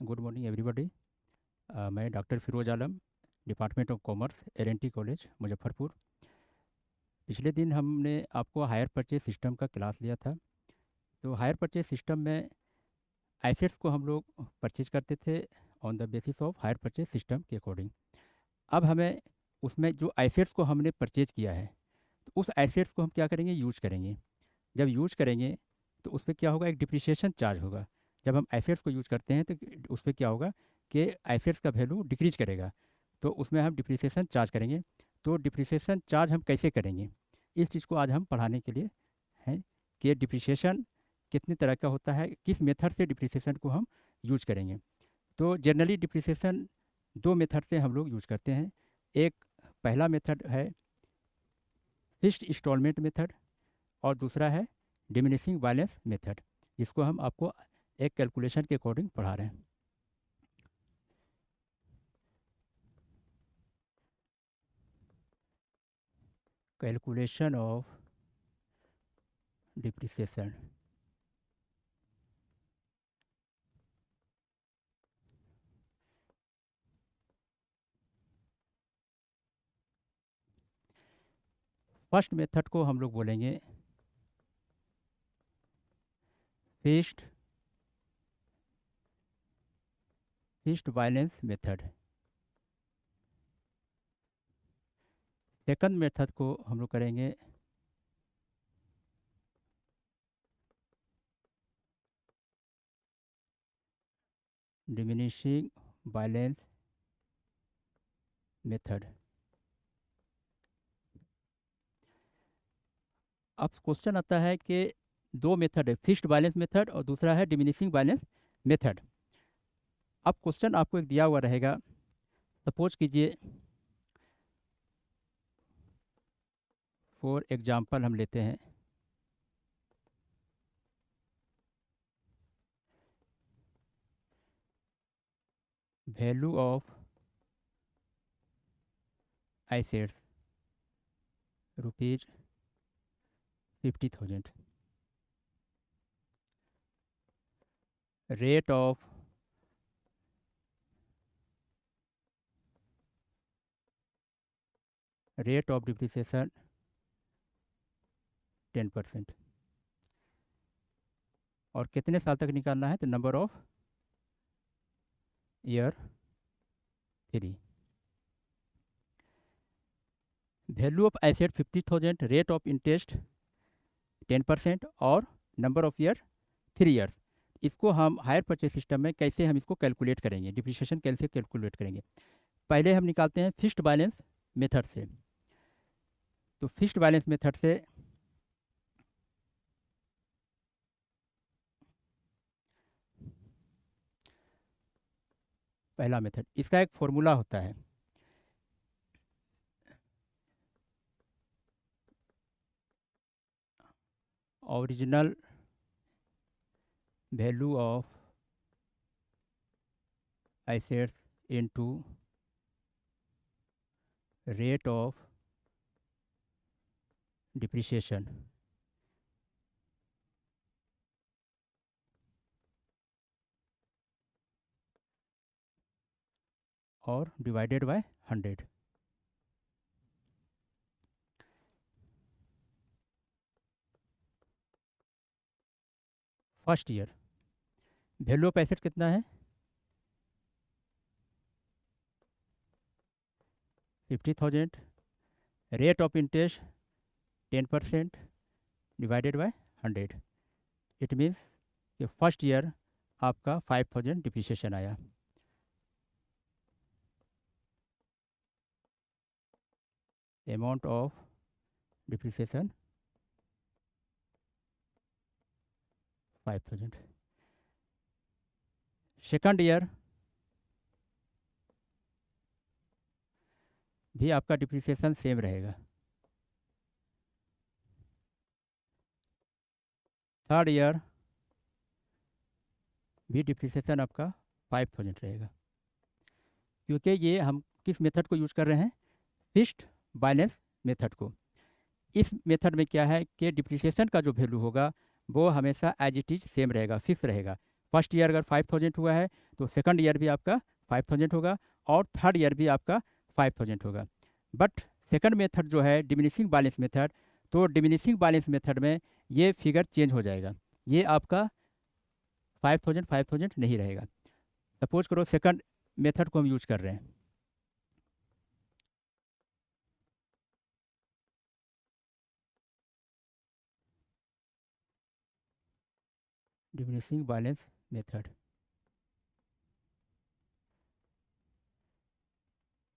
Good morning everybody. मैं doctor Firoz Alam, department of commerce, L college Muzaffarpur. पिछले दिन हमने आपको हायर परचेज सिस्टम का क्लास लिया था। तो हायर परचेज सिस्टम में एसेट्स को हम लोग परचेज करते थे on the basis of hire purchase system के अकॉर्डिंग। अब हमें उसमें जो एसेट्स को हमने परचेज किया है, तो उस एसेट्स को हम क्या करेंगे, यूज करेंगे। जब यूज करेंगे तो उस पर क्या होगा, एक डिप्रिसिएशन चार्ज होगा। जब हम एसेट्स को यूज करते हैं तो उस पर क्या होगा कि एसेट्स का वैल्यू डिक्रीज करेगा, तो उसमें हम डिप्रिसिएशन चार्ज करेंगे। तो डिप्रिसिएशन चार्ज हम कैसे करेंगे, इस चीज़ को आज हम पढ़ाने के लिए हैं कि डिप्रिसिएशन कितने तरह का होता है, किस मेथड से डिप्रिसिएशन को हम यूज करेंगे। तो जनरली डिप्रिसिएशन दो मेथड से हम लोग यूज करते हैं। एक पहला मेथड है फिक्स्ड इंस्टॉलमेंट मेथड, और दूसरा है डिमिनिशिंग बैलेंस मेथड, जिसको हम आपको एक कैलकुलेशन के अकॉर्डिंग पढ़ा रहे हैं। Calculation of depreciation. First method को हम लोग बोलेंगे fixed fixed balance method. Second method को हम लोग करेंगे डिमिनिशिंग बैलेंस मेथड। अब क्वेश्चन आता है कि दो मेथड है, फिक्स्ड बैलेंस मेथड और दूसरा है डिमिनिशिंग बैलेंस मेथड। अब क्वेश्चन आपको एक दिया हुआ रहेगा, सपोज कीजिए फॉर एग्जांपल हम लेते हैं value of assets rupees 50,000, rate of depreciation 10%, और कितने साल तक निकालना है, तो number of year 3। Value of asset 50,000, rate of interest 10%, और नंबर ऑफ ईयर 3 ईयर्स। इसको हम हायर परचेज सिस्टम में कैसे हम इसको कैलकुलेट करेंगे, डिप्रिसिएशन कैसे कैलकुलेट करेंगे। पहले हम निकालते हैं फिक्स्ड बैलेंस मेथड से। तो फिक्स्ड बैलेंस मेथड से पहला मेथड, इसका एक फॉर्मूला होता है, original value of assets into rate of depreciation और divided by 100। First year value of asset कितना है, 50,000, rate of interest 10% divided by 100। It means कि फर्स्ट ईयर आपका 5,000 डिप्रिसिएशन आया। Amount of depreciation 5,000। Second year भी आपका डिप्रिसिएशन सेम रहेगा। Third year भी डिप्रिसिएशन आपका 5,000 रहेगा। क्योंकि ये हम किस मेथड को यूज़ कर रहे हैं, फिक्स्ड बैलेंस मेथड को। इस मेथड में क्या है कि डिप्रिसिएशन का जो वैल्यू होगा वो हमेशा एज इट इज सेम रहेगा, फिक्स रहेगा। फर्स्ट ईयर अगर 5000 हुआ है तो सेकंड ईयर भी आपका 5000 होगा और थर्ड ईयर भी आपका 5000 होगा। बट सेकंड मेथड जो है डिमिनिशिंग बैलेंस मेथड, तो डिमिनिशिंग बैलेंस मेथड में ये फिगर चेंज हो जाएगा, ये आपका 5000 नहीं रहेगा। सपोज करो सेकंड मेथड को हम यूज कर रहे हैं, डिमिनिशिंग बैलेंस मेथड।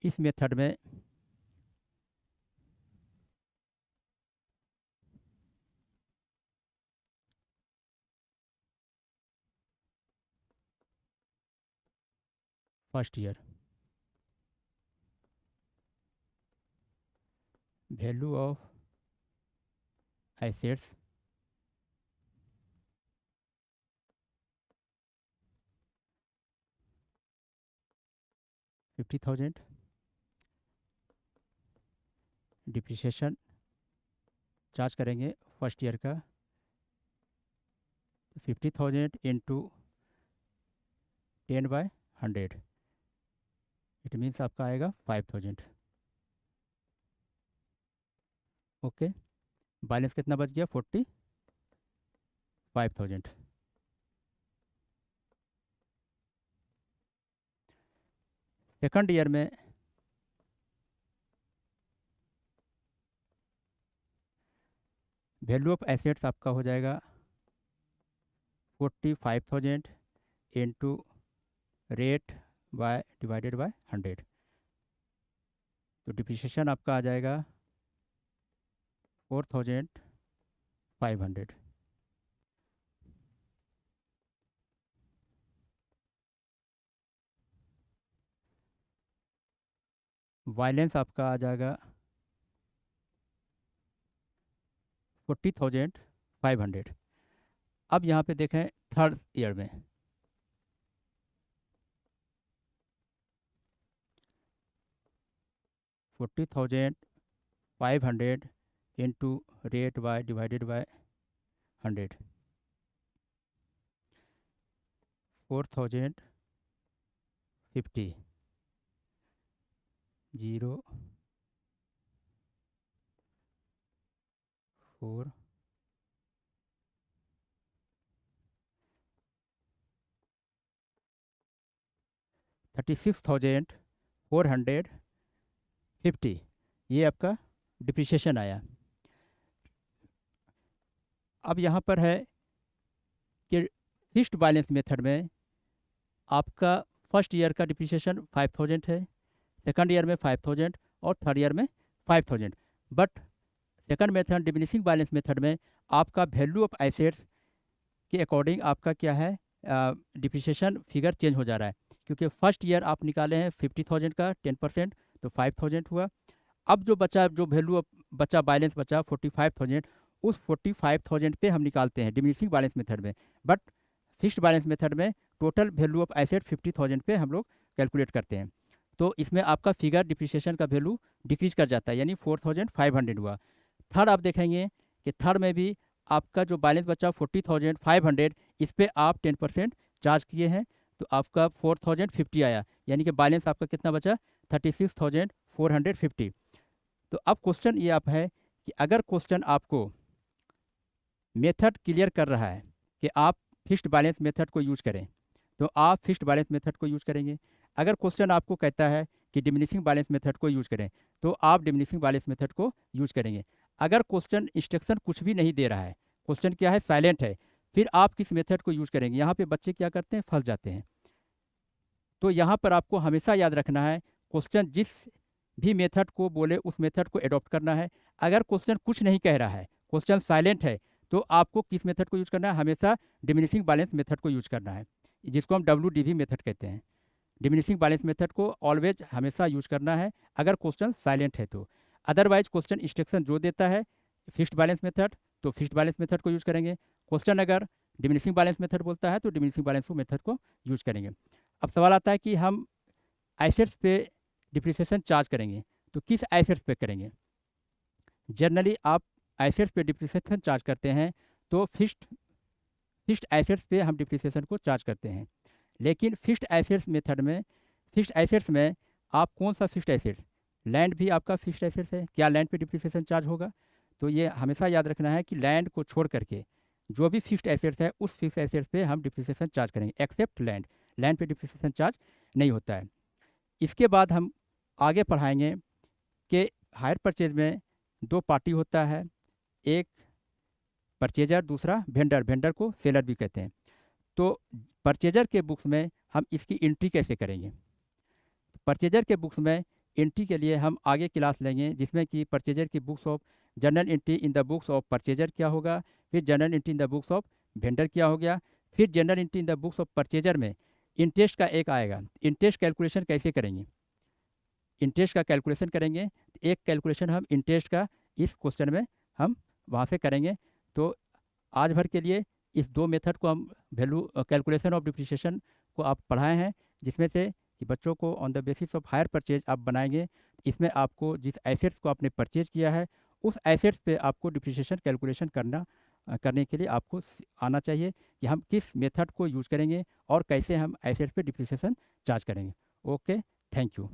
इस मेथड में first year value of assets 50,000, depreciation charge करेंगे फर्स्ट ईयर का 50,000 इंटू 10/100, इट मीन्स आपका आएगा 5000। ओके, बैलेंस कितना बच गया 45,000। सेकंड ईयर में वैल्यू ऑफ एसेट्स आपका हो जाएगा 45,000 into rate by divided by 100, तो डिप्रिसिएशन आपका आ जाएगा 4,500। बैलेंस आपका आ जाएगा 40,500। अब यहाँ पे देखें थर्ड ईयर में, $40,500 into rate by divided by 100, 4,050, 0 4 36,450, ये आपका डिप्रिसिएशन आया। अब यहाँ पर है कि फिक्स्ड बैलेंस मेथड में आपका फर्स्ट ईयर का डिप्रिसिएशन 5000 है, सेकंड ईयर में 5000 और थर्ड ईयर में 5000। But second method diminishing balance method में आपका वैल्यू ऑफ एसेट्स के अकॉर्डिंग आपका क्या है, डिप्रिसिएशन फिगर चेंज हो जा रहा है, क्योंकि फर्स्ट ईयर आप निकाले हैं 50,000 का 10%, तो 5000 हुआ। अब जो बचा, जो वैल्यू बचा, बैलेंस बचा 45,000, उस 45,000 पे हम निकालते हैं डिमिनिशिंग बैलेंस मेथड में। बट फिक्स्ड बैलेंस मेथड में टोटल वैल्यू ऑफ एसेट 50,000 पे हम लोग कैलकुलेट करते हैं, तो इसमें आपका फिगर डिप्रिसिएशन का वैल्यू डिक्रीज कर जाता है, यानी 4,500 हुआ। थर्ड आप देखेंगे कि थर्ड में भी आपका जो बैलेंस बचा 40,500, इस पर आप 10% चार्ज किए हैं, तो आपका 4,050 आया, यानी कि बैलेंस आपका कितना बचा 36,450। तो अब क्वेश्चन ये आप है कि अगर क्वेश्चन आपको मेथड क्लियर कर रहा है कि आप फिक्स्ड बैलेंस मेथड को यूज करें, तो आप फिक्स्ड बैलेंस मेथड को यूज करेंगे। अगर क्वेश्चन आपको कहता है कि डिमिनिशिंग बैलेंस मेथड को यूज करें, तो आप डिमिनिशिंग बैलेंस मेथड को यूज करेंगे। अगर क्वेश्चन इंस्ट्रक्शन कुछ भी नहीं दे रहा है, क्वेश्चन क्या है, साइलेंट है, फिर आप किस मेथड को यूज करेंगे। यहाँ पे बच्चे क्या करते हैं, फंस जाते हैं। तो यहाँ पर आपको हमेशा याद रखना है, क्वेश्चन जिस भी मेथड को बोले उस मेथड को एडॉप्ट करना है। अगर क्वेश्चन कुछ नहीं कह रहा है, क्वेश्चन साइलेंट है, तो आपको किस मेथड को यूज करना है, हमेशा डिमिनिशिंग बैलेंस मेथड को यूज करना है, जिसको हम WDB मेथड कहते हैं। डिमिनिशिंग बैलेंस मेथड को ऑलवेज हमेशा यूज करना है अगर क्वेश्चन साइलेंट है तो। अदरवाइज क्वेश्चन इंस्ट्रक्शन जो देता है फिक्स्ड बैलेंस मेथड, तो फिक्स्ड बैलेंस मेथड को यूज करेंगे। क्वेश्चन अगर डिमिनिशिंग बैलेंस मेथड बोलता है तो डिमिनिशिंग बैलेंस मेथड को यूज करेंगे। अब सवाल आता है कि हम एसेट्स पे डिप्रिसिएशन चार्ज करेंगे, तो किस एसेट्स पे करेंगे। जनरली आप एसेट्स पे डिप्रिसिएशन चार्ज करते हैं तो फिक्स्ड फिक्स्ड एसेट्स पे हम डिप्रिसिएशन को चार्ज करते हैं। लेकिन फिक्स्ड एसेट्स मेथड में, फिक्स्ड एसेट्स में आप कौन सा फिक्स्ड एसेट्स, लैंड भी आपका फिक्स्ड एसेट्स है, क्या लैंड पे डिप्रिसिएशन चार्ज होगा? तो ये हमेशा याद रखना है कि लैंड को छोड़ करके जो भी फिक्स्ड एसेट्स है उस फिक्स्ड एसेट्स पे हम डिप्रिसिएशन चार्ज करेंगे, एक्सेप्ट लैंड। लैंड पे डिप्रिसिएशन चार्ज नहीं होता है। इसके बाद हम आगे पढ़ाएंगे कि हायर परचेज में दो पार्टी होता है, एक परचेजर, दूसरा वेंडर। वेंडर को सेलर भी कहते हैं। तो परचेजर के बुक्स में हम इसकी एंट्री कैसे करेंगे? परचेजर के बुक्स में एंट्री के लिए हम आगे क्लास लेंगे, जिसमें कि परचेजर की books of journal entry in the books of purchaser क्या होगा, फिर journal entry in the books of vendor क्या हो गया, फिर journal entry in the books of purchaser में इंटरेस्ट का एक आएगा। इंटरेस्ट कैलकुलेशन कैसे करेंगे? इंटरेस्ट का कैलकुलेशन करेंगे। एक कैलकुलेशन हम इंटरेस्ट का इस क्वेश्चन में हम वहाँ से करेंगे। तो आज भर के लिए इस दो मेथड को हम वैल्यू कैलकुलेशन ऑफ डिप्रिसिएशन को आप पढ़ाए हैं, जिसमें से कि बच्चों को on the basis of hire purchase आप बनाएंगे। इसमें आपको जिस एसेट्स को आपने परचेज किया है उस एसेट्स पे आपको डिप्रिसिएशन कैलकुलेशन करने के लिए आपको आना चाहिए कि हम किस मेथड को यूज़ करेंगे और कैसे हम एसेट्स पे डिप्रिसिएशन चार्ज करेंगे। Okay, thank you.